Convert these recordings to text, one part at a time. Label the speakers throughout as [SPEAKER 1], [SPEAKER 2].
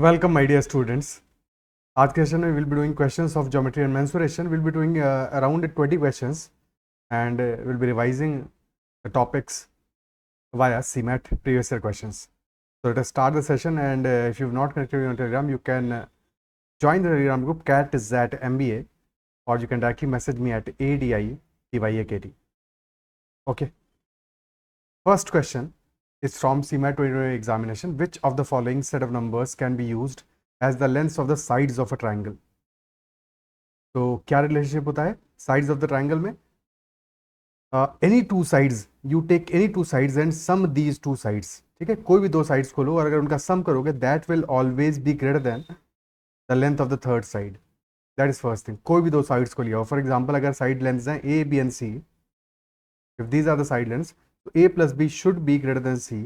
[SPEAKER 1] Welcome, my dear students. आज के session में will be doing questions of geometry and mensuration. Will be doing around 20 questions and will be revising the topics via CMAT previous year questions. So let us start the session, and if you've not connected on Telegram, you can join the Telegram group CAT MBA, or you can directly message me at ADITYAKT. Okay. First question is from CMAT 2020 examination. Which of the following set of numbers can be used as the lengths of the sides of a triangle? तो क्या relationship होता है sides of the triangle में? Any two sides, you take any two sides and sum these two sides. ठीक है, कोई भी दो sides को लो और अगर उनका sum करोगे, that will always be greater than the length of the third side. That is first thing. कोई भी दो sides को लिया हो, for example अगर side lengths हैं A, B and C, if these are the side lengths, so A plus B should be greater than C,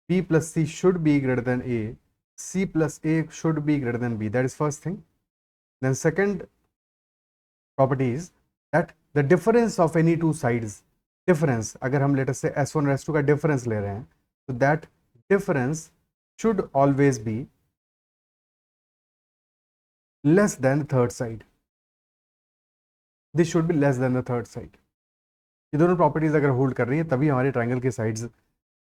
[SPEAKER 1] B plus C should be greater than A, C plus A should be greater than B. That is first thing. Then second property is that the difference of any two sides, difference अगर हम let us say S1 और S2 का difference ले रहे हैं, so that difference should always be less than the third side. This should be less than the third side. ये दोनों properties अगर होल्ड कर रही हैं तभी हमारे ट्राइंगल के साइड्स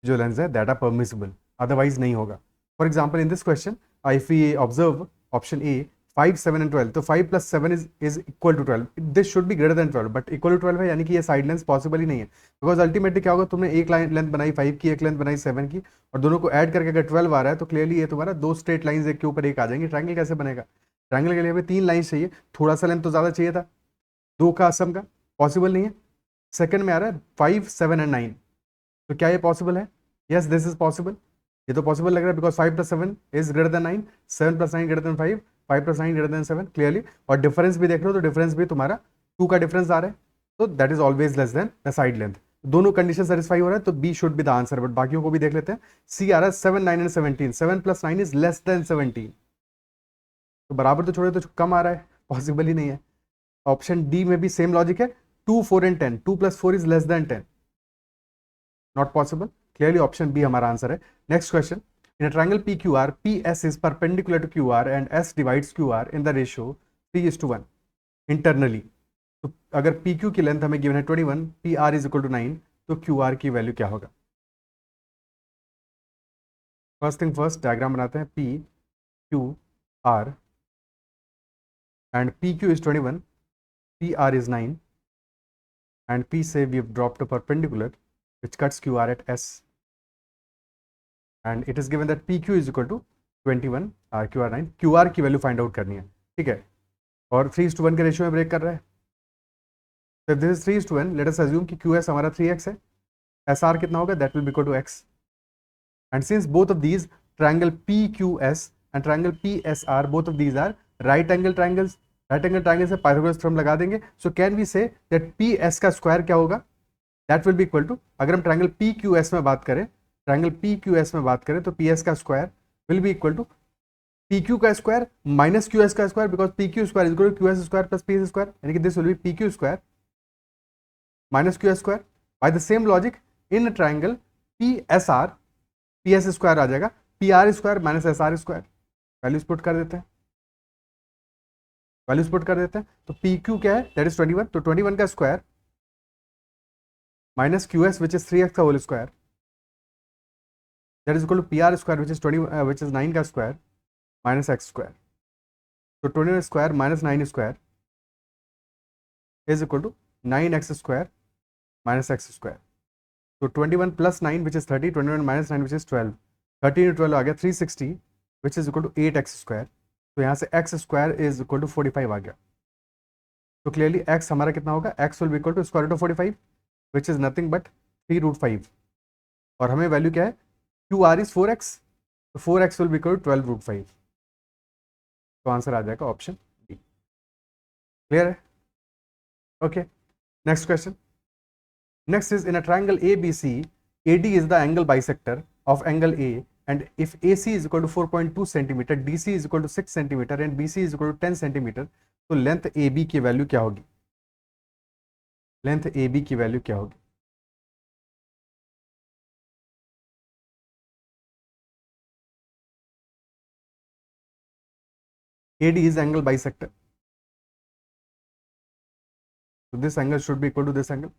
[SPEAKER 1] जो लेंस है दैट आर परमिसिबल, अदरवाइज नहीं होगा. For example in this question if we observe option A 5, 7 and 12, तो 5 + 7 is equal to 12. This should be greater than 12, but equal to 12 है, यानी कि ये साइड लेंस पॉसिबल ही नहीं है. बिकॉज अल्टीमेटली क्या होगा, तुमने एक लेंथ बनाई 5 की, एक लेंथ बनाई 7 की, और दोनों को ऐड करके अगर 12 आ रहा है तो क्लियरली ये तुम्हारा दो स्ट्रेट लाइंस एक के ऊपर एक आ जाएंगे. ट्राइंगल कैसे बनेगा? ट्राइंगल के लिए हमें 3 लाइन्स चाहिए, थोड़ा सा लेंथ तो ज़्यादा चाहिए था, दो का सम का पॉसिबल नहीं है. सेकंड में आ रहा है 5, 7 एंड 9, तो क्या ये पॉसिबल है? Yes, this is possible. ये तो पॉसिबल लग रहा है because 5 + 7 is greater than 9, 7 + 9 greater than 5, 5 + 9 greater than 7 clearly. और डिफरेंस भी देख लो तो डिफरेंस भी तुम्हारा 2 का डिफरेंस आ रहा है, तो that is always less than the side length. दोनों कंडीशन सेटिस्फाई हो रहा है तो B should be the answer. But बाकियों को भी देख लेते हैं. सी आ रहा है 7, 9 एंड 17, 7 + 9 इज लेस देन 17, तो बराबर तो छोड़े तो कम आ रहा है, पॉसिबल ही नहीं है. ऑप्शन डी में भी सेम लॉजिक है, 2, 4 and 10, 2 + 4 is less than 10, not possible. Clearly option B हमारा आंसर है. Next question. In a triangle PQR, PS is perpendicular to QR and S divides QR in the ratio 3:1 internally. तो अगर PQ की length हमें given है 21, PR is equal to 9, तो QR की value क्या होगा? फर्स्ट थिंग फर्स्ट, डायग्राम बनाते हैं. PQR and PQ is 21, PR is 9, and P say we have dropped a perpendicular which cuts QR at S, and it is given that PQ is equal to 21, QR 9. QR की value find out करनी है, ठीक है, और 3:1 के ratio में break कर रहा है. तो if this is 3:1, let us assume कि QS हमारा 3x है, SR कितना होगा? That will be equal to x. And since both of these triangle PQS and triangle PSR, both of these are right angle triangles, right angle triangle से Pythagoras theorem लगा देंगे. So can we say that PS का square क्या होगा? That will be equal to, अगर हम triangle PQS में बात करें, ट्रायंगल PQS में बात करें तो PS का square will be equal to PQ का स्क्वायर माइनस QS का square, because PQ square is equal to QS square plus PS square, यानी कि this will be PQ square minus QS square. By the same logic in triangle PSR, PS square आ जाएगा PR square minus SR square. Values put कर देते हैं, values put कर देते हैं. तो PQ क्या है? दैट इज 21, तो 21 का square minus QS which is 3x का whole square, that is equal to PR square which is 9 का स्क्वायर माइनस x स्क्वायर. तो 21 square minus 9 square is equal to 9x square minus x square. तो 21 + 9 which is 30, 21 - 9 which is 12, 13 × 12 आ गया 360 which is equal to 8x square. तो यहाँ से x square is equal to 45 आ गया. तो क्लियरली x हमारा कितना होगा? x will be equal to square root of 45 which is nothing but 3√5, और हमें वैल्यू क्या है? QR इज 4x, तो 4x will be equal to 12√5. तो आंसर आ जाएगा ऑप्शन डी. क्लियर है? Okay, next question. Next is in a triangle ABC, AD is the angle bisector of angle A, and if AC is equal to 4.2 cm, DC is equal to 6 cm, and BC is equal to 10 cm, तो length AB की value क्या होगी? Length AB की value क्या होगी? AD is angle bisector. So this angle should be equal to this angle.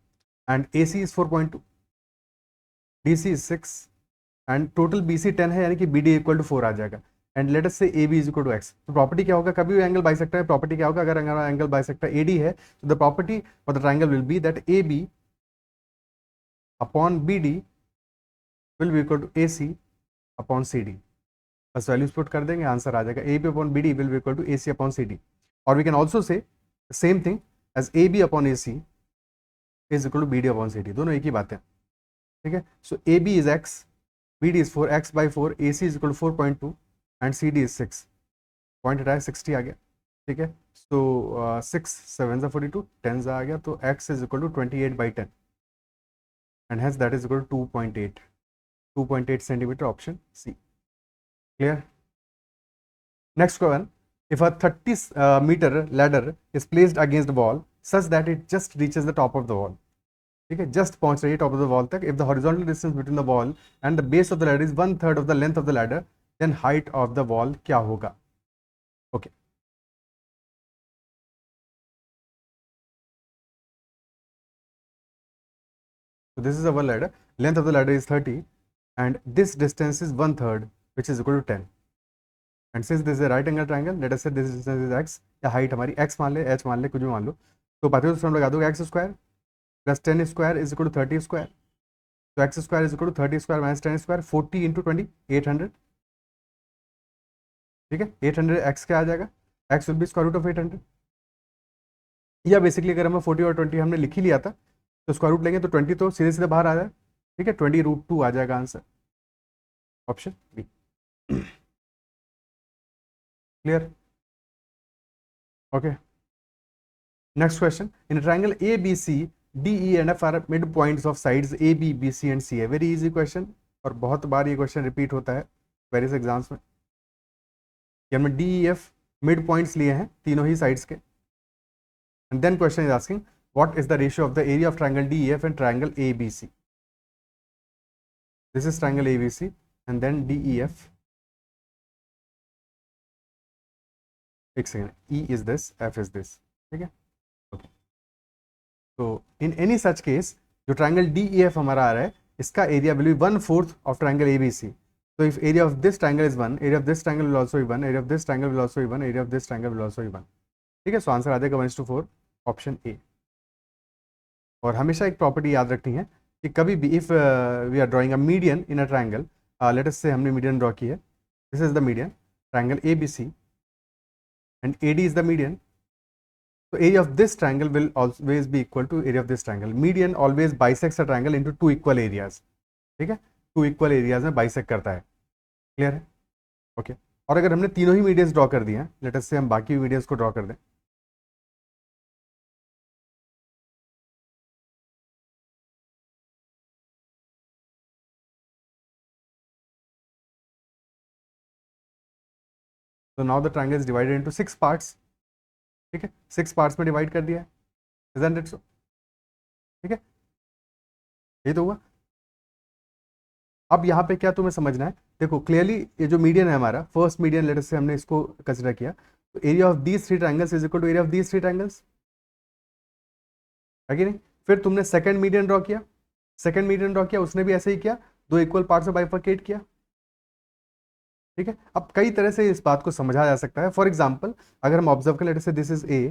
[SPEAKER 1] And AC is 4.2. DC is 6. And total BC 10 है, यानी कि BD equal to 4 आ जाएगा. And let us say AB is equal to X. तो property क्या होगा, कभी भी angle bisector है, प्रॉपर्टी क्या होगा, अगर एंगल बाइसेक्टर AD है, तो the property for the triangle will be that AB upon BD will be equal to AC upon CD. बस वैल्यूज पुट कर देंगे, आंसर आ जाएगा. AB upon BD will be equal to AC upon CD. और we can also say same thing as AB upon AC is equal to BD upon CD. दोनों एक ही बात है, ठीक है. So AB is X, BD is 4, X by 4, AC is equal to 4.2 and CD is 6. Point हटाया 60 आ गया, ठीक है. सो 6 7 42, 10 आ गया, तो X is equal to 28/10 and has that is equal to 2.8 centimetre. Option C. Clear. Next question. If a 30 meter ladder is placed against the wall such that it just reaches the top of the wall, ठीक है, just पहुंच रही है top of the wall तक. If the horizontal distance between the wall and the base of the ladder is 1/3 of the length of the ladder, then height of the wall क्या होगा. Okay. So this is our ladder. Length of the ladder is 30 and this distance is 1/3 which is equal to 10. And since this is a right angle triangle, let us say this distance is x, या height हमारी x मान ले, h मान ले, कुछ भी मान लो, तो पता है तो हम लगा दो x square plus 10 square is equal to 30 square. तो x square is equal to 30 square minus 10 square, 40 into 20 800. ठीक है, 800 x क्या आ जाएगा, x will be square root of 800. या बेसिकली अगर हमें 40 और 20 हमने लिख ही लिया था तो स्क्वायर रूट लेंगे तो 20 तो सीधे सीधे बाहर आ जाए. ठीक है, 20√2 आ जाएगा answer. Option B. Clear. Okay. Next question. In triangle ABC DE and F are mid points of sides AB, BC and C है. वेरी इजी क्वेश्चन और बहुत बार ये क्वेश्चन रिपीट होता है वेरियस एग्जाम्स में. हमने DEF मिड पॉइंट्स लिए हैं तीनों ही साइड्स के. And then question is asking what is the ratio of the area of triangle DEF and triangle ABC. This is triangle ABC and then DEF. एक second, E is this, F is this. ठीक है. Okay. तो in any such case जो triangle DEF हमारा आ रहा है इसका area will be 1/4 of triangle ABC. So if area of this triangle is 1, area of this triangle will also be 1, area of this triangle will also be 1, area of this triangle will also be 1. ठीक है. So answer आ जाएगा 1:4 option A. और हमेशा एक property याद रखनी है कि कभी भी if we are drawing a median in a triangle, let us say हमने मीडियन ड्रॉ की है, this is the median, triangle ABC and AD is the median. So area of this triangle will always be equal to area of this triangle. Median always bisects a triangle into two equal areas. ठीक है, two equal areas में bisect करता है. Clear है. Okay. और अगर हमने तीनों ही मीडियंस ड्रॉ कर दिए हैं, लेट अस से हम बाकी मीडियंस को ड्रॉ कर दें. तो now the triangle is divided into 6 parts. ठीक है, 6 पार्ट्स में डिवाइड कर दिया है. इजंट इट सो. ठीक है, ये तो हुआ. अब यहाँ पे क्या तुम्हें समझना है, देखो क्लियरली ये जो मीडियन है हमारा, फर्स्ट मीडियन लेटर से हमने इसको कंसिडर किया, तो area of these 3 triangles is equal to area of these 3 triangles है कि नहीं. फिर तुमने सेकंड मीडियन ड्रॉ किया, सेकंड मीडियन ड्रॉ किया, उसने भी ऐसे ही किया, दो इक्वल पार्ट्स में बाइफरकेट किया. ठीक है. अब कई तरह से इस बात को समझा जा सकता है. फॉर एग्जाम्पल अगर हम ऑब्जर्व करें, लेटर से this is A,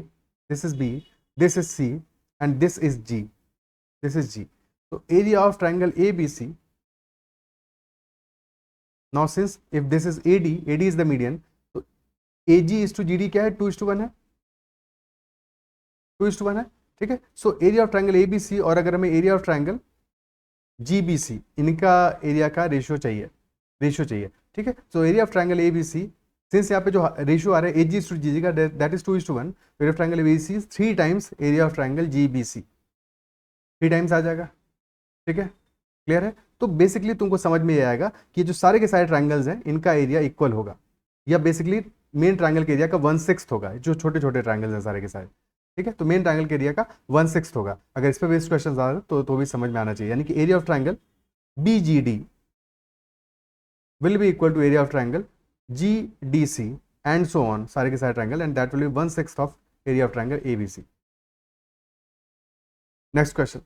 [SPEAKER 1] this is B, this is C and this is G, this is G. तो area of triangle ABC, now since if this is AD is the median, तो AG is to GD क्या है, 2:1 है, 2:1 है. ठीक है. So area of triangle ABC और अगर हमें एरिया ऑफ ट्रायंगल GBC, इनका एरिया का रेशियो चाहिए. ठीक है. So area of triangle ABC, since यहाँ पे जो रेशियो आ रहा है AG is to GG का, that is 2:1, area of triangle ABC 3 times area of triangle GBC, 3 times आ जाएगा. ठीक है. क्लियर है. तो बेसिकली तुमको समझ में आएगा कि जो सारे के सारे ट्रायंगल्स हैं इनका एरिया इक्वल होगा, या बेसिकली मेन ट्रायंगल के एरिया का 1/6 होगा, जो छोटे छोटे ट्रायंगल्स हैं सारे के सारे. ठीक है. तो मेन ट्रायंगल के एरिया का 1/6 होगा. अगर इस पर बेस्ड क्वेश्चन आ रहे तो भी समझ में आना चाहिए. यानी कि area of triangle BGD will be equal to area of triangle GDC and so on, सारे के सारे triangle, and that will be 1/6 of area of triangle ABC. Next question.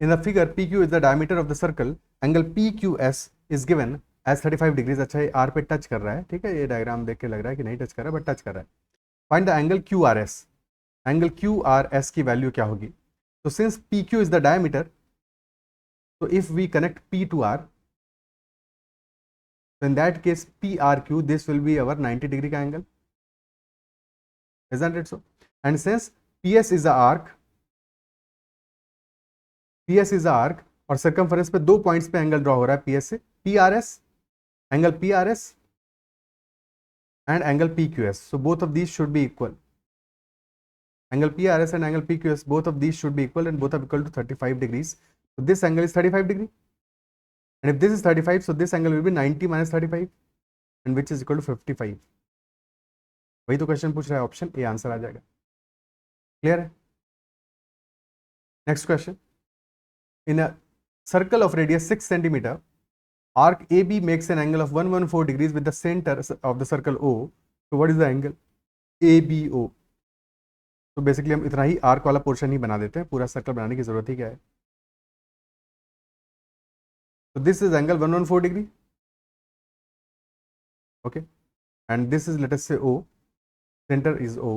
[SPEAKER 1] In the figure, PQ is the diameter of the circle. Angle PQS is given as 35 degrees. अच्छा ये R पे touch कर रहा है, ठीक है, ये डायग्राम देख के लग रहा है कि नहीं टच कर रहा है, बट टच कर रहा है. Find the angle QRS. Angle QRS की वैल्यू क्या होगी? So since PQ is the diameter, so if we connect P to R, so in that case PRQ, this will be our 90 degree का angle. Isn't it so? And since PS is the arc, PS is the arc और circumference पे 2 points पे angle draw हो रहा है PS से, PRS, angle PRS and angle PQS. So both of these should be equal. Angle PRS and angle PQS, both of these should be equal, and both are equal to 35 degrees. So this angle is 35 degree. And if this is 35, so this angle will be 90 minus 35, and which is equal to 55. वही तो question पूछ रहा है, option A answer आ जाएगा. Clear है? Next question. In a circle of radius 6 centimeter, arc AB makes an angle of 114 degrees with the center of the circle O. So what is the angle ABO? तो basically हम इतना ही arc वाला portion ही बना देते हैं, पूरा circle बनाने की जरूरत ही क्या है. तो this is angle 114 degree, okay, and this is late us से O, centre is O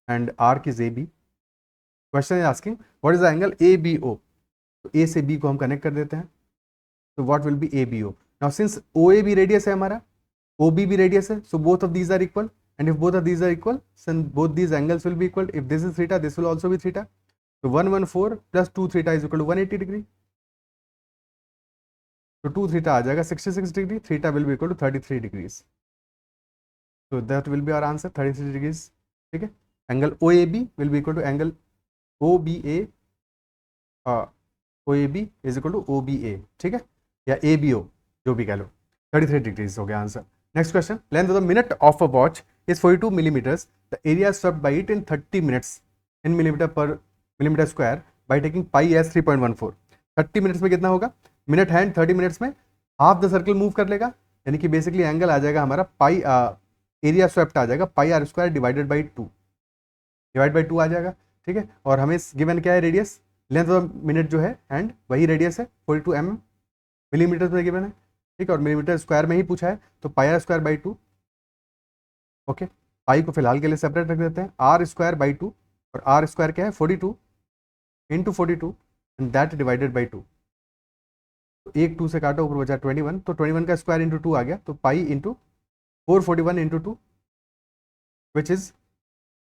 [SPEAKER 1] and arc is AB. Question is asking what is the angle ABO. तो A से B को हम कनेक्ट कर देते हैं, तो what will be ABO. Now since OA भी रेडियस है हमारा, OB भी रेडियस है, so both of these are equal, and if both of these are equal, then both these angles will be equal. If this is theta, this will also be theta. So 114 plus 2 theta is equal to 180 degree. So 2 theta आ जाएगा 66 degree. Theta will be equal to 33 degrees. So that will be our answer, 33 degrees. ठीक है. Angle OAB will be equal to angle OBA. OAB is equal to OBA. ठीक है, या ABO जो भी कह लो. 33 degrees हो गया answer. Next question. Length of the minute of a watch is 42 millimeters. The area swept by it in 30 minutes in millimeter square by taking pi as 3.14. 30 minutes में कितना होगा? मिनट हैंड 30 मिनट्स में half the circle move कर लेगा, यानी कि basically angle आ जाएगा हमारा पाई, एरिया स्वेप्ट आ जाएगा पाई आर स्क्वायर डिवाइडेड बाई 2 आ जाएगा. ठीक है, और हमें गिवन क्या है? रेडियस. लेंथ ऑफ मिनट जो है हैंड वही रेडियस है 42 mm, मिलीमीटर में गिवन है. ठीक है, और मिलीमीटर स्क्वायर में ही पूछा है, तो पाई आर स्क्वायर बाई 2. ओके, पाई को फिलहाल के लिए सेपरेट रख देते हैं. आर स्क्वायर बाई 2, और आर स्क्वायर क्या है? 42 into 42 and that divided by 2. तो एक 2 से काटो, ऊपर बचा 21, तो 21 का स्क्वायर इंटू 2 आ गया, तो pi into 441 into 2 which is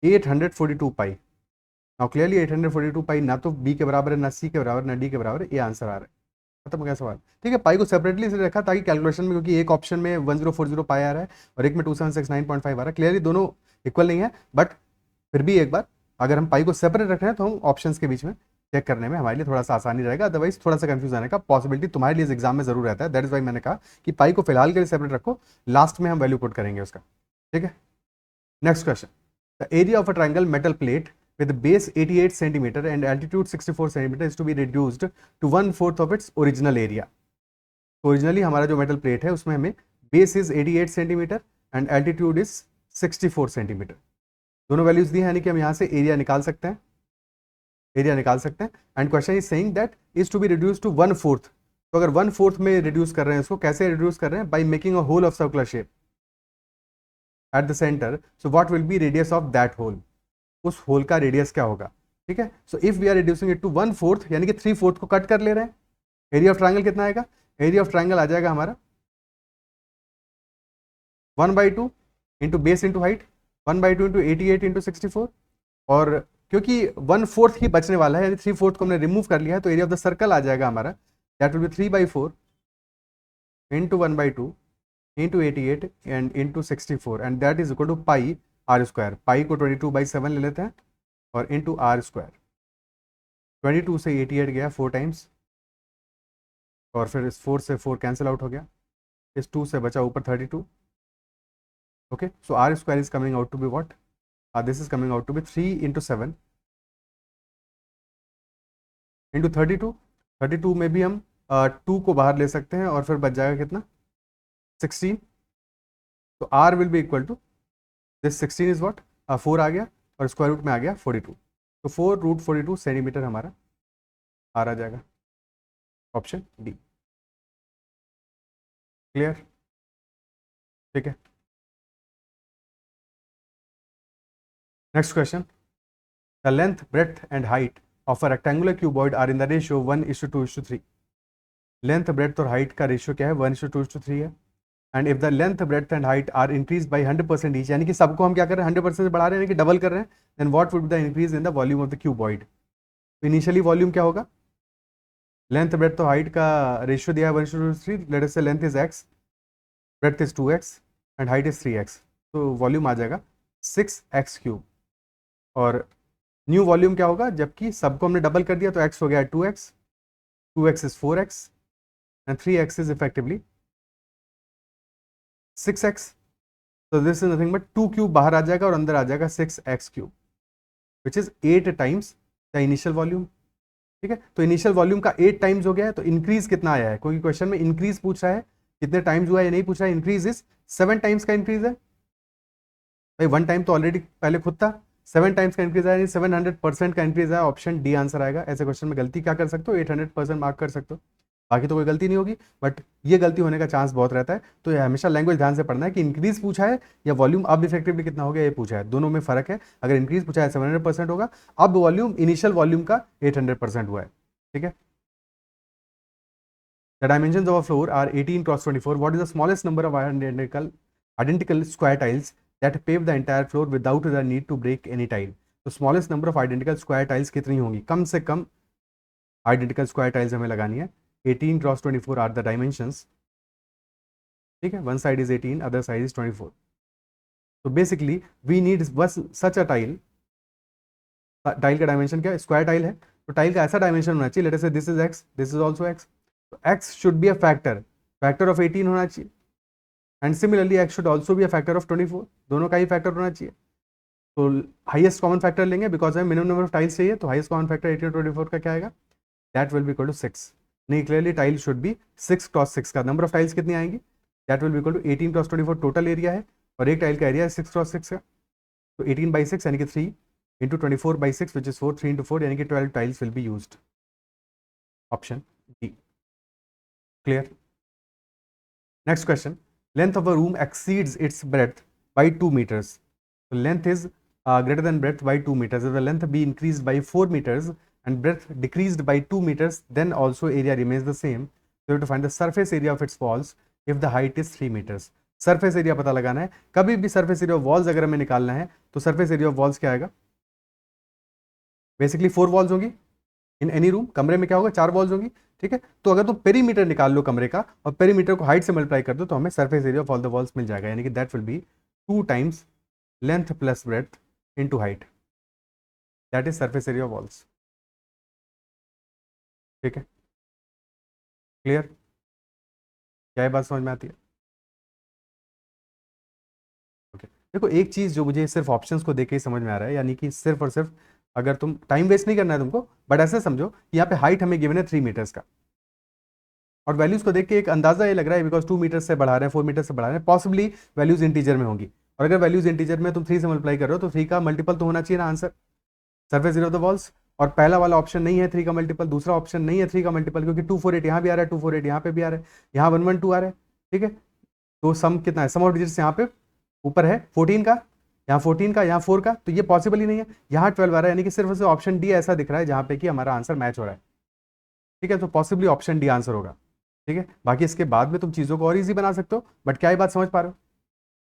[SPEAKER 1] 842 pi. Now clearly 842 पाई ना तो बी के बराबर है, ना सी के बराबर, ना डी के बराबर है. ये आंसर आ रहा है. खत्म हो गया सवाल. ठीक है, पाई को सेपरेटली इसलिए रखा ताकि कैलकुलेशन में, क्योंकि एक ऑप्शन में 1040 पाई आ रहा है और एक में 2769.5 आ रहा है. क्लियरली दोनों इक्वल नहीं है, बट फिर भी एक बार अगर हम पाई को सेपरेट रख रहे हैं तो हम ऑप्शंस के बीच में चेक करने में हमारे लिए थोड़ा सा आसानी रहेगा. अदरवाइज थोड़ा सा कंफ्यूज आने का पॉसिबिलिटी तुम्हारे लिए एग्जाम में जरूर रहता है. दैट इज वाई मैंने कहा कि पाई को फिलहाल के लिए सेपरेट रखो, लास्ट में हम वैल्यू पुट करेंगे उसका. ठीक है. Next question. The area of a triangle metal plate with base 88 centimeter and altitude 64 centimeter is to be reduced to 1/4 of its original area. तो ओरिजिनली हमारा जो मेटल प्लेट है उसमें हमें base is 88 centimetre and altitude is 64 centimetre. दोनों values दी हैं, यानी कि हम यहाँ से एरिया निकाल सकते हैं. And question is saying that is to be reduce to 1/4. तो अगर 1/4 में रिड्यूस कर रहे हैं इसको, कैसे रिड्यूस कर रहे हैं? By making a hole of circular shape at the center. So what will be radius of that hole? उस होल का रेडियस क्या होगा? ठीक है, so if we are reducing it to 1/4, यानी कि 3/4 को कट कर ले रहे हैं. एरिया ऑफ ट्राइंगल कितना आएगा? एरिया ऑफ ट्राइंगल आ जाएगा हमारा 1/2 into base into height, 1/2 into 88 into 64. और क्योंकि 1/4 ही बचने वाला है, यानी 3/4 को हमने रिमूव कर लिया है, तो एरिया ऑफ द सर्कल आ जाएगा हमारा, that will be 3/4 into 1/2 into 88 and into 64, and that is equal to pi r square. Pi को 22/7 ले लेते हैं और इंटू आर स्क्वायर. 22 से 88 गया 4 टाइम्स, और फिर इस 4 से 4 कैंसिल आउट हो गया, इस 2 से बचा ऊपर 32. Okay, so r square is coming out to be what? This is coming out to be 3 into 7 into 32. 32 में भी हम 2 को बाहर ले सकते हैं, और फिर बच जाएगा कितना? 16. तो r will be equal to this 16 is what, 4 आ गया और स्क्वायर रूट में आ गया 42, तो 4√42 सेंटीमीटर हमारा आ जाएगा, ऑप्शन डी। क्लियर? ठीक है, next question, the length breadth and height of a rectangular cuboid are in the ratio 1:2:3। Length breadth और हाइट का रेशियो क्या है, 1:2:3 है। And if the length breadth and height are increase by 100% each, यानी कि सबको हम क्या कर रहे हैं 100% से बढ़ा रहे हैं, यानी कि डबल कर रहे हैं, then what would be the increase in the volume of the cuboid. Initially volume क्या होगा, लेंथ ब्रेड्थ और हाइट का रेशियो दिया है 1:3, let us say length is x, breadth is 2x and height is 3x, तो volume आ जाएगा 6x³ और new volume क्या होगा, जबकि सबको हमने डबल कर दिया तो x हो गया 2x, 2x is 4x and 3x is effectively 6x, तो दिस इज नथिंग बट 2³ बाहर आ जाएगा और अंदर आ जाएगा 6x³ which is 8 times the initial volume. ठीक है, तो इनिशियल वॉल्यूम का 8 टाइम्स हो गया है, तो इंक्रीज कितना आया है, कोई क्वेश्चन में इंक्रीज पूछ रहा है कितने टाइम्स हुआ है, ये नहीं पूछ रहा है, इंक्रीज इज 7 टाइम्स का इंक्रीज है भाई, 1 टाइम तो ऑलरेडी पहले खुद था, 7 टाइम्स का इंक्रीज आया, 700% का इंक्रीज आया, ऑप्शन डी आंसर आएगा। ऐसे क्वेश्चन में गलती क्या कर सकते हो, 800% मार्क कर सकते हो, बाकी तो कोई गलती नहीं होगी, बट ये गलती होने का चांस बहुत रहता है, तो ये हमेशा लैंग्वेज ध्यान से पढ़ना है कि इंक्रीज पूछा है या वॉल्यूम अब इफेक्टिवली कितना हो गया ये पूछा है, दोनों में फर्क है। अगर इंक्रीज पूछा है 700% होगा, अब वॉल्यूम इनिशियल वॉल्यूम का 800% हुआ है। ठीक है, the dimensions of a floor are 18 cross 24. What is the smallest number of identical square tiles that pave the entire floor without the need to break any tile? तो smallest number of identical square tiles कितनी होंगी, कम से कम identical square tiles हमें लगानी है। 18 cross 24 are the dimensions. ठीक है, one side is 18, other side is 24. So basically we need such a tile. Tile का डायमेंशन क्या है, स्क्वायर टाइल है, तो टाइल का ऐसा डायमेंशन होना चाहिए, लेट अस से this is x, this is also x, तो x should be a factor of 18 होना चाहिए, and similarly x should also be a factor of 24, दोनों का ही फैक्टर होना चाहिए। तो हाईएस्ट कॉमन फैक्टर लेंगे, बिकॉज हमें मिनिमम नंबर ऑफ टाइल्स चाहिए, तो हाईएस्ट कॉमन फैक्टर 18 और 24 का क्या आएगा, that will be equal to 6। नहीं, clearly tile should be 6 cross 6 का नंबर ऑफ टाइल्स कितनी आएंगी, that will be equal to 18 cross 24 total area है, और एक टाइल का एरिया है 6 क्रॉस 6 का, तो 18/6 यानी कि 3 into 24/6 which is 4, 3 into 4 यानी कि 12 tiles will be used, option D. Clear? Next question, length of a room exceeds its breadth by 2 meters, so length is greater than breadth by 2 meters, if the length be increased by 4 meters and breadth decreased by 2 meters, then also area remains the same, so you have to find the surface area of its walls if the height is 3 meters. Surface area पता लगाना है, कभी भी surface area of walls अगर हमें निकालना है तो सरफेस एरिया ऑफ वॉल्स क्या आएगा, बेसिकली 4 वॉल्स होंगी इन एनी रूम, कमरे में क्या होगा 4 वॉल्स होंगी। ठीक है, तो अगर तुम पेरीमीटर निकाल लो कमरे का और पेरीमीटर को हाइट से मल्टीप्लाई कर दो तो हमें surface area of all the walls मिल जाएगा, यानी कि that will be 2 times length plus breadth into height, that is surface area of walls. ठीक है, क्लियर? क्या ये बात समझ में आती है? ओके, देखो एक चीज जो मुझे सिर्फ ऑप्शंस को देख के ही समझ में आ रहा है, यानी कि सिर्फ और सिर्फ अगर तुम टाइम वेस्ट नहीं करना है तुमको, बट ऐसे समझो कि यहाँ पे हाइट हमें गिवन है 3 मीटर्स का, और वैल्यूज को देख के एक अंदाजा ये लग रहा है बिकॉज 2 मीटर से बढ़ा रहे हैं, 4 मीटर से बढ़ा रहे हैं, पॉसिबली वैल्यूज इंटीजर में होंगी, और अगर वैल्यूज इंटीजर में तुम 3 से मल्टीप्लाई कर रहे हो तो 3 का मल्टीपल तो होना चाहिए ना answer, surface area of the walls, और पहला वाला ऑप्शन नहीं है 3 का मल्टीपल, दूसरा ऑप्शन नहीं है 3 का मल्टीपल, क्योंकि 248 यहाँ भी आ रहा है, 248 यहाँ पे भी आ रहा है, यहाँ 112 आ रहा है। ठीक है, तो सम कितना है, सम ऑफ डिजिट्स यहाँ पे ऊपर है 14 का, यहाँ 14 का, यहाँ 4 का, तो ये पॉसिबल ही नहीं है, यहाँ 12 आ रहा है, यानी कि सिर्फ से ऑप्शन डी ऐसा दिख रहा है जहाँ पे कि हमारा आंसर मैच हो रहा है। ठीक है, तो पॉसिबली ऑप्शन डी आंसर होगा। ठीक है, बाकी इसके बाद में तुम चीज़ों को और ईजी बना सकते हो, बट क्या ये बात समझ पा रहे हो,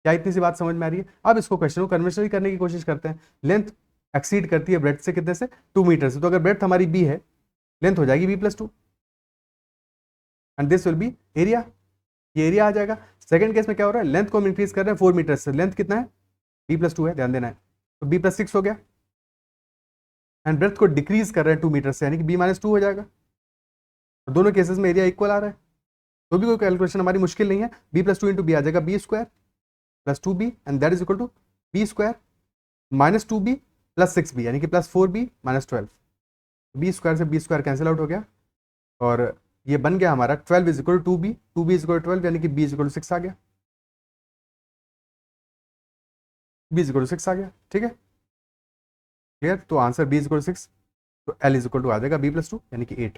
[SPEAKER 1] क्या इतनी सी बात समझ में आ रही है? अब इसको क्वेश्चन को कन्वेंशनली करने की कोशिश करते हैं। लेंथ एक्सीड करती है ब्रेथ से, कितने से, 2 मीटर से, तो अगर ब्रेथ हमारी बी है, लेंथ हो जाएगी b+2 and this will B area, ये एरिया आ जाएगा। सेकंड केस में क्या हो रहा है, लेंथ को हम इंक्रीज कर रहे हैं 4 मीटर से, लेंथ कितना है b+2 है, ध्यान देना है, तो b+6 हो गया, एंड ब्रेथ को डिक्रीज कर रहे हैं 2 मीटर से, यानी कि b-2 हो जाएगा, और दोनों केसेस में एरिया इक्वल आ रहा है, तो भी कोई कैलकुलेशन हमारी मुश्किल नहीं है, b+2 इंटू बी आ जाएगा b² plus 2b and that is equal to b² minus 2b plus 6b, यानी कि प्लस 4b माइनस 12, b² से b² कैंसिल आउट हो गया, और ये बन गया हमारा 12 is equal to 2b, 2b is equal to 12, यानी कि b इज इक्वल टू 6 आ गया। b इज इक्वल टू 6 आ गया, ठीक है, क्लियर। तो answer b is equal to 6, तो l इज इक्वल टू आ जाएगा b प्लस 2 यानी कि 8,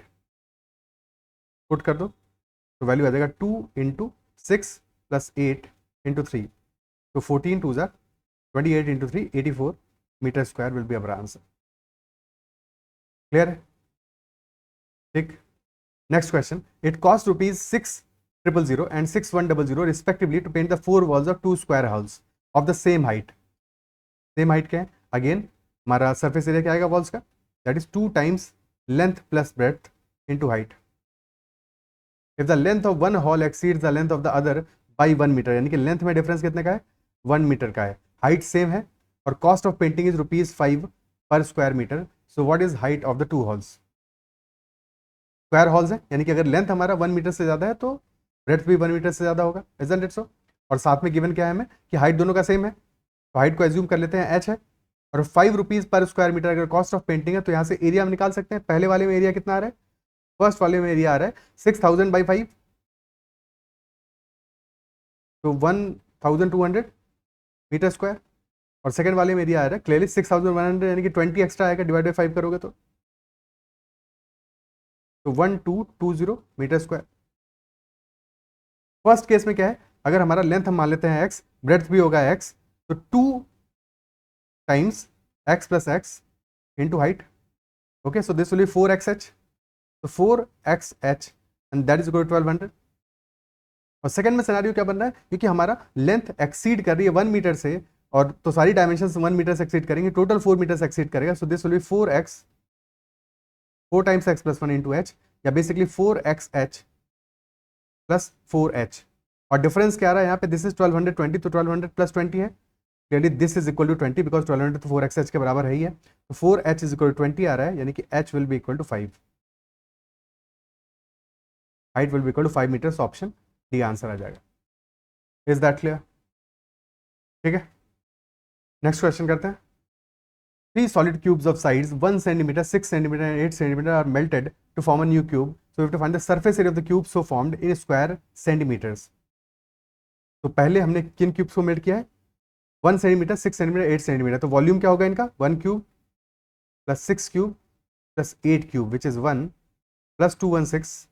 [SPEAKER 1] पुट कर दो तो वैल्यू आ जाएगा 2 इंटू 6 प्लस 8 इंटू 3, तो 14 2 ज़ा 28 into 3 84 meter square will be our answer, clear है, ठीक। Next question, it cost ₹6,000 and 6,100 respectively to paint the 4 walls of 2 square halls of the same height. Same height क्या है, again हमारा surface area क्या आएगा walls का, that is 2 times length plus breadth into height. If the length of one hall exceeds the length of the other by 1 meter, यानी कि length में difference कितने का है, 1 मीटर का है, हाइट सेम है, और cost of painting is ₹5 per square meter, so what is height of the 2 halls. Square halls है, यानी कि अगर लेंथ हमारा 1 मीटर से ज़्यादा है तो ब्रेड्थ भी 1 मीटर से ज़्यादा होगा, इजंट इट सो। और साथ में गिवन क्या है हमें कि हाइट दोनों का सेम है, तो हाइट को एज्यूम कर लेते हैं h है, और ₹5 पर स्क्वायर मीटर अगर कॉस्ट ऑफ पेंटिंग है तो यहाँ से एरिया हम निकाल सकते हैं। पहले वाले में एरिया कितना आ रहा है, फर्स्ट वाले में एरिया आ रहा है 6000 बाई 5, तो 1200 मीटर स्क्वायर, और सेकंड वाले में एरिया आ रहा है क्लियरली 6100, यानी कि 20 एक्स्ट्रा आएगा, डिवाइड बाई 5 करोगे तो 1220 मीटर स्क्वायर। फर्स्ट केस में क्या है, अगर हमारा लेंथ हम मान लेते हैं x, ब्रेड्थ भी होगा x, तो 2 times x plus x into height, okay, so this will be 4xh, तो 4xh and that is equal to 1200। और सेकंड में सिनेरियो क्या बन रहा है, क्योंकि हमारा लेंथ एक्सीड कर रही है 1 मीटर से, और तो सारी डायमेंशन 1 मीटर से एक्सीड करेंगे, टोटल 4 मीटर से एक्सीड करेगा, सो this will B 4 times x plus 1 into h, या बेसिकली 4xh प्लस 4h, और डिफरेंस क्या आ रहा है यहाँ पे, दिस इज 1220, तो 1200 प्लस 20 है, clearly this is equal to 20 because 1200 तो 4xh के बराबर है ही है, तो 4h इज इक्वल टू 20 आ रहा है, यानी कि h will be equal to 5, height will be equal to 5 meters, option D answer आ जाएगा। इज दैट क्लियर, ठीक है। नेक्स्ट क्वेश्चन करते हैं। 3 solid cubes of sides 1 centimeter, 6 centimeter and 8 centimeter are melted to form a new cube. So we have to find the surface area of the cube so formed in square centimeters. तो पहले हमने किन cubes को melt किया है, 1 centimeter, 6 centimeter, 8 centimeter, तो volume क्या होगा इनका, 1 cube plus 6 cube plus 8 cube which is 1 plus 216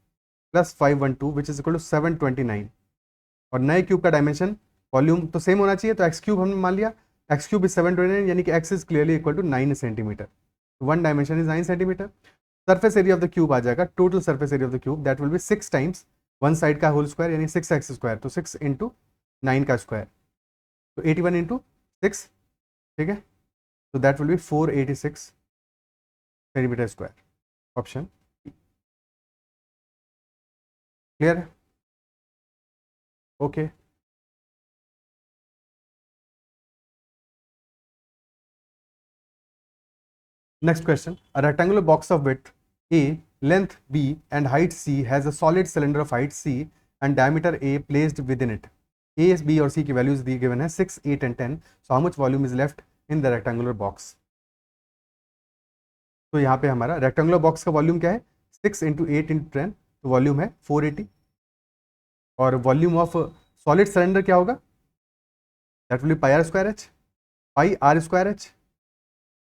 [SPEAKER 1] plus 512 which is equal to 729, और नए क्यूब का डायमेंशन वॉल्यूम तो सेम होना चाहिए, तो एक्स क्यूब हमने मान लिया, एक्स क्यूब इज 729, यानी कि x is clearly equal to 9 centimeter, one dimension is 9 centimeter. Surface area of the cube आ जाएगा, total surface area of the cube that will be 6 times one side का whole square, यानी 6x square, तो 6 into 9 का square, तो 81 into 6, ठीक है, तो that will B 486 centimetre square, option clear है, okay. Next question, a rectangular box of width A, length B and height C has a solid cylinder of height C and diameter A placed within it. A, B और C की values दी given है 6, 8 and 10. So how much volume is left in the rectangular box? तो यहाँ पे हमारा rectangular box का volume क्या है, 6 into 8 into 10, तो volume है 480, और volume of solid cylinder क्या होगा, that will be pi r square h, pi r square h,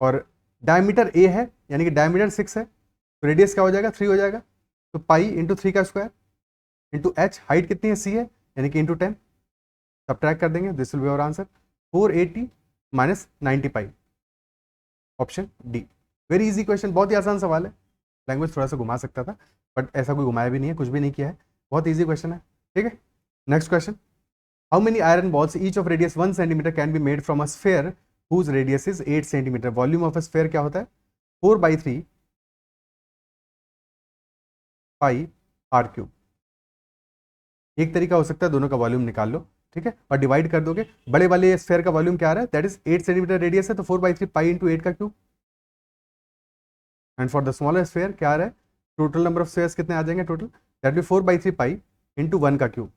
[SPEAKER 1] और डायमीटर ए है, यानी कि डायमीटर 6 है, तो रेडियस क्या हो जाएगा, 3 हो जाएगा, तो पाई इंटू 3 का स्क्वायर इंटू एच, हाइट कितनी है, सी है, यानी कि इंटू 10, सब्ट्रैक्ट कर देंगे, this will be our answer 480 minus 90 pi, option D. Very easy question, बहुत ही आसान सवाल है, लैंग्वेज थोड़ा सा घुमा सकता था बट ऐसा कोई घुमाया भी नहीं है, कुछ भी नहीं किया है, बहुत ईजी क्वेश्चन है, ठीक है। Next question, how many iron balls each of radius 1 centimetre can be made from a sphere whose radius is 8 centimetre, volume of a sphere क्या होता है, 4/3 पाई आर क्यूब। एक तरीका हो सकता है दोनों का वॉल्यूम निकाल लो, ठीक है, और डिवाइड कर दोगे, बड़े वाले स्फेयर का वॉल्यूम क्या आ रहा है, दैट इज 8 सेंटीमीटर रेडियस है, तो 4/3 पाई इंटू 8 का cube, and for the smaller sphere क्या आ रहा है, टोटल नंबर ऑफ स्फेयर्स कितने आ जाएंगे total, that be 4/3 pi into 1 का क्यूब,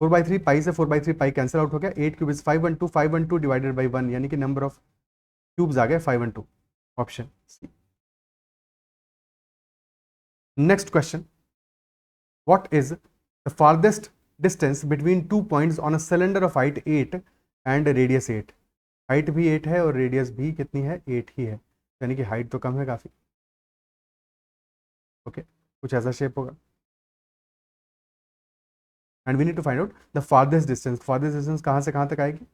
[SPEAKER 1] 4/3 पाई से 4/3 पाई कैंसिल आउट हो गया, 8 क्यूब इज 512, 512 डिवाइडेड बाई 1, यानी कि नंबर ऑफ क्यूब्स आ गए 512, option C. Next question, what is the farthest distance between 2 points on a cylinder of height 8 and radius 8, height भी 8 है और रेडियस भी कितनी है, 8 ही है, यानी कि हाइट तो कम है काफ़ी। ओके, कुछ ऐसा शेप होगा। And we need to find out the farthest distance. Farthest distance कहाँ से कहाँ तक आएगी,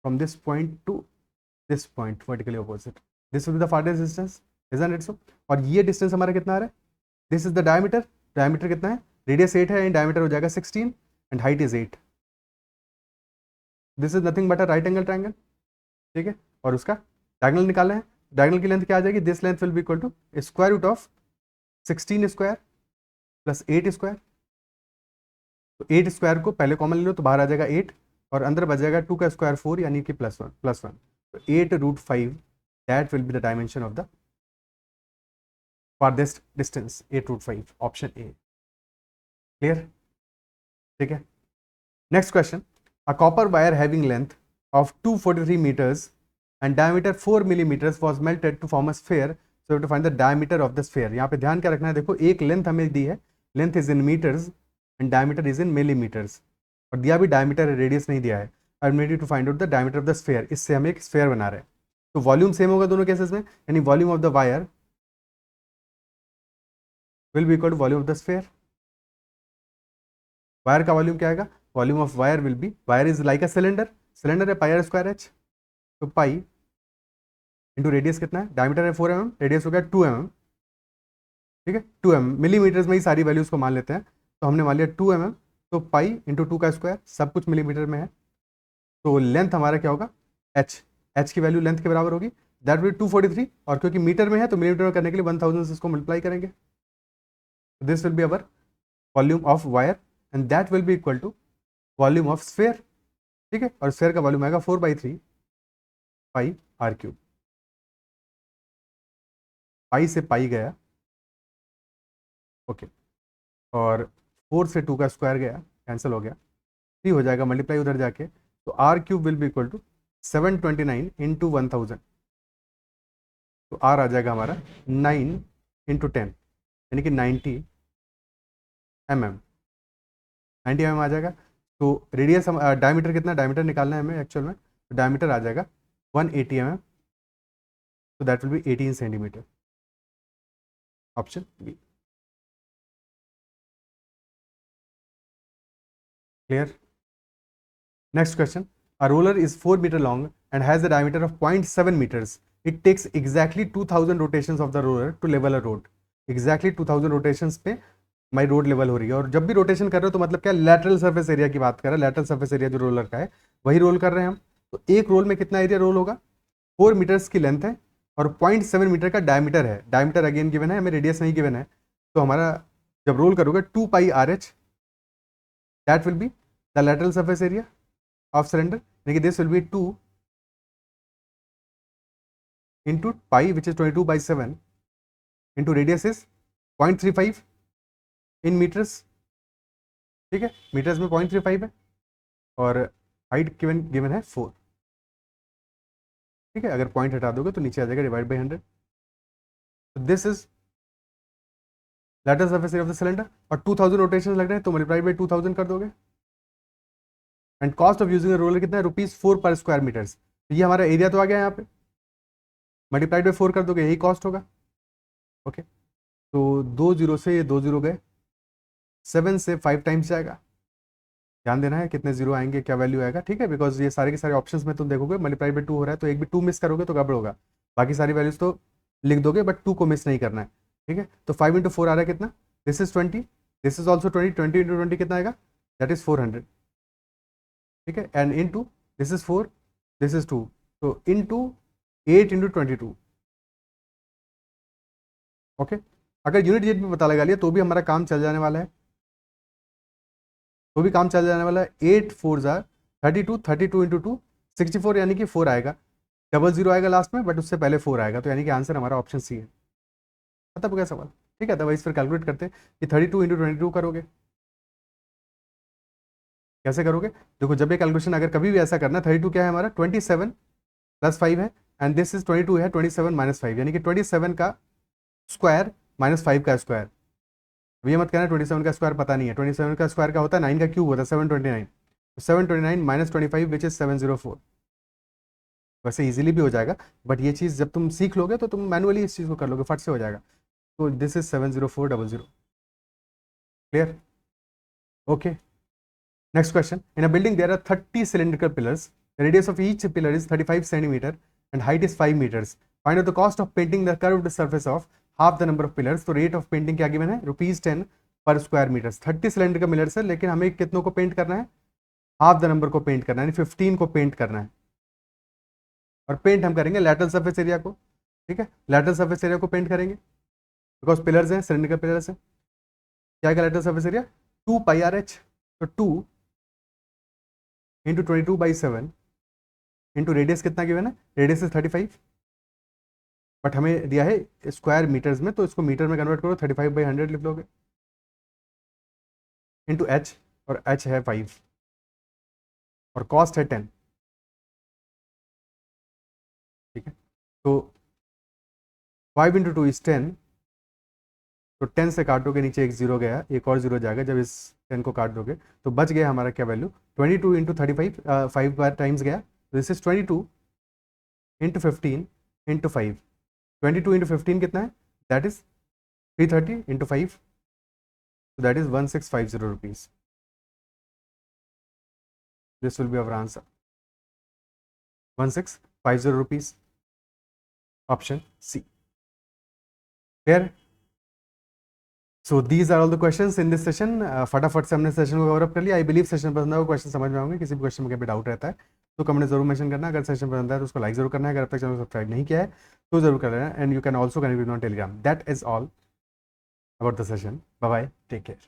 [SPEAKER 1] from this point to this point vertically opposite, this will be the farthest distance, isn't it so? और ये डिस्टेंस हमारा कितना आ रहा है, this is the diameter, diameter कितना है, रेडियस 8 है, डायमीटर हो जाएगा 16 and height is 8। This is nothing but a right angle triangle, ठीक है। और उसका डायगोनल निकाले हैं, डायगोनल की लेंथ क्या आ जाएगी, this length will be equal to square root of 16 square plus 8 square. तो 8 स्क्वायर को पहले कॉमन ले लो तो बाहर आ जाएगा 8 और अंदर बच जाएगा 2 का स्क्वायर 4 यानी कि +1 तो 8√5 that will be the dimension of the farthest distance, 8√5, option A. Clear, ठीक है। Next question, a copper wire having length of 243 meters and diameter 4 millimeters was melted to form a sphere, so we have to find the diameter of the sphere। यहाँ पे ध्यान क्या रखना है, देखो एक लेंथ हमें दी है, length is in meters and diameter is in millimeters, और दिया भी डायमीटर है, रेडियस नहीं दिया है। I need to find out the diameter of the sphere, इससे हम एक स्फेयर बना रहे हैं। तो वॉल्यूम सेम होगा दोनों केसेस में, यानी volume of the wire will be equal to volume of the sphere. Wire का वॉल्यूम क्या आएगा, volume of wire will be, wire is like a cylinder, cylinder है पाई आर स्क्वायर एच, तो pi into radius कितना है, diameter है 4 mm, radius हो गया 2 mm, ठीक है 2 mm, मिलीमीटर्स में ही सारी वैल्यूज को मान लेते हैं, तो हमने मान लिया 2 mm, तो पाई इंटू 2 का स्क्वायर, सब कुछ मिलीमीटर में है, तो लेंथ हमारा क्या होगा, एच, एच की वैल्यू लेंथ के बराबर होगी, दैट विल 243, और क्योंकि मीटर में है तो मिलीमीटर में करने के लिए 1000 से इसको मल्टीप्लाई करेंगे, this will be our volume of wire and that will be equal to volume of sphere, ठीक है। और स्फेयर का वॉल्यूम आएगा 4/3 पाई आर क्यूब, पाई से पाई गया, ओके, और 4 से 2 का स्क्वायर गया, कैंसिल हो गया, 3 हो जाएगा, मल्टीप्लाई उधर जाके, तो r cube will be equal to 729 into 1000, तो आर आ जाएगा हमारा 9 इंटू 10 यानी कि 90 mm, 90 mm आ जाएगा। तो रेडियस हम डायमीटर कितना, डायमीटर निकालना है हमें एक्चुअल में, तो डायमीटर आ जाएगा 180 mm, तो that will be 18 centimeter, option B. Clear. Next question. A roller is 4 meter long and has a diameter of 0.7 meters. It takes exactly 2000 rotations of the roller to level a road. Exactly 2000 rotations पे माई road level हो रही है, और जब भी rotation कर रहे हो तो मतलब क्या, लैटरल सर्फेस एरिया की बात कर रहे हैं, लैटरल सर्फेस एरिया जो रोलर का है वही रोल कर रहे हैं हम। तो एक रोल में कितना एरिया रोल होगा, 4 मीटर्स की लेंथ है और 0.7 मीटर का डायमीटर है, डायमीटर अगेन गिवन है, हमें रेडियस नहीं गिवन है, तो हमारा जब रोल करोगे 2 pi r h that will be the lateral surface area of cylinder, यानी कि this will be 2 into pi which is 22/7 into radius is 0.35 in meters, ठीक है, मीटर्स में 0.35 है और हाइट गिवन है 4, ठीक है, अगर पॉइंट हटा दोगे तो नीचे आ जाएगा divide by 100, this is lateral surface area of the cylinder, और 2000 रोटेशन लग रहे हैं तो मल्टीप्लाई बाई 2000 कर दोगे, and cost of using roller कितना है, ₹4 पर स्क्वायर मीटर्स, तो ये हमारा एरिया तो आ गया यहाँ पे, मल्टीप्लाइड बाई 4 कर दोगे यही कॉस्ट होगा, ओके। तो 2 जीरो से ये 2 जीरो गए, 7 से 5 टाइम्स जाएगा, ध्यान देना है कितने जीरो आएंगे, क्या वैल्यू आएगा, ठीक है, बिकॉज ये सारे के सारे ऑप्शंस में तुम देखोगे मल्टीप्लाइड बाई 2 हो रहा है, तो एक भी 2 मिस करोगे तो गड़बड़ होगा, बाकी सारी वैल्यूज तो लिख दोगे बट 2 को मिस नहीं करना है, ठीक है। तो 5 इंटू 4 आ रहा है कितना, this is 20, this is also 20, 20 into 20 कितना आएगा, दैट इज 400, ठीक है, and into this is 4, this is 2, तो इनटू 8 इंटू 22, ओके। अगर यूनिट जेट में पता लगा लिया तो भी हमारा काम चल जाने वाला है, तो भी काम चल जाने वाला है। 8 4 32, 32 इंटू 2 64, यानी कि 4 आएगा, डबल जीरो आएगा लास्ट में बट उससे पहले 4 आएगा, तो यानी कि आंसर हमारा ऑप्शन सी है। पता हो गया सवाल, ठीक है, अदरवाइज फिर कैलकुलेट करते हैं कि 32 इंटू 22 करोगे, कैसे करोगे, देखो जब ये कैलकुलेशन अगर कभी भी ऐसा करना, 32 क्या है हमारा 27 + 5 है, एंड दिस इज 22 है 27 - 5, यानी कि 27 का स्क्वायर -5 का स्क्वायर, अब ये मत कहना 27 का स्क्वायर पता नहीं है, 27 का स्क्वायर का होता है 9 का क्यूब होता है 729, 729 माइनस 25 विच इज 704। वैसे इजीली भी हो जाएगा, बट ये चीज़ जब तुम सीख लोगे तो तुम मैनुअली इस चीज़ को कर लोगे, फट से हो जाएगा। तो this is 70400। Clear? Okay, next question. In a building there are 30 cylindrical pillars, the radius of each pillar is 35 centimeter and height is 5 meters. Find out the cost of painting the curved surface of half the number of pillars. तो rate of painting क्या given है, ₹10 पर square metre. 30 cylinder का millers है, लेकिन हमें कितनों को पेंट करना है, हाफ द नंबर को पेंट करना है, यानी 15 को पेंट करना है। और पेंट हम करेंगे लैटरल सरफेस एरिया को, ठीक है, लैटरल सरफेस एरिया को पेंट करेंगे, बिकॉज पिलर्स हैं, सिलेंडर पिलर्स हैं। क्या है लैटरल सरफेस एरिया, 2πRH। तो 2 इंटू 22/7 इंटू रेडियस कितना गिवन है, रेडियस इज 35, बट हमें दिया है स्क्वायर मीटर्स में, तो इसको मीटर में कन्वर्ट करो, 35/100 लिख लोगे, इंटू एच, और एच है 5 और कॉस्ट है 10। ठीक है, तो 5 इंटू 2 इज 10, तो 10 से काटोगे, नीचे एक जीरो गया, एक और जीरो जाएगा, जब इस 10 को काट दोगे तो बच गया हमारा क्या वैल्यू, 22 इंटू 35, 5 बार टाइम्स गया, this is 22 into 15 into 5। 22 into 15 कितना है, that is 330 into 5, so that is 1650 rupees. This will be our answer, 1650 rupees, option C. Clear? So these are all the questions in this session. फटाफट से हमने session को cover up कर लिया। I believe session पसंद आएगा, question समझ में आएंगे, किसी भी क्वेश्चन में कभी डाउट रहता है तो कमेंट जरूर मेंशन करना। अगर सेशन पसंद आए तो उसको लाइक जरूर करना है, अगर अब तक चैनल को सब्सक्राइब नहीं किया है तो जरूर कर लेना, and you can also connect with on Telegram. That is all about the session. Bye bye, take care.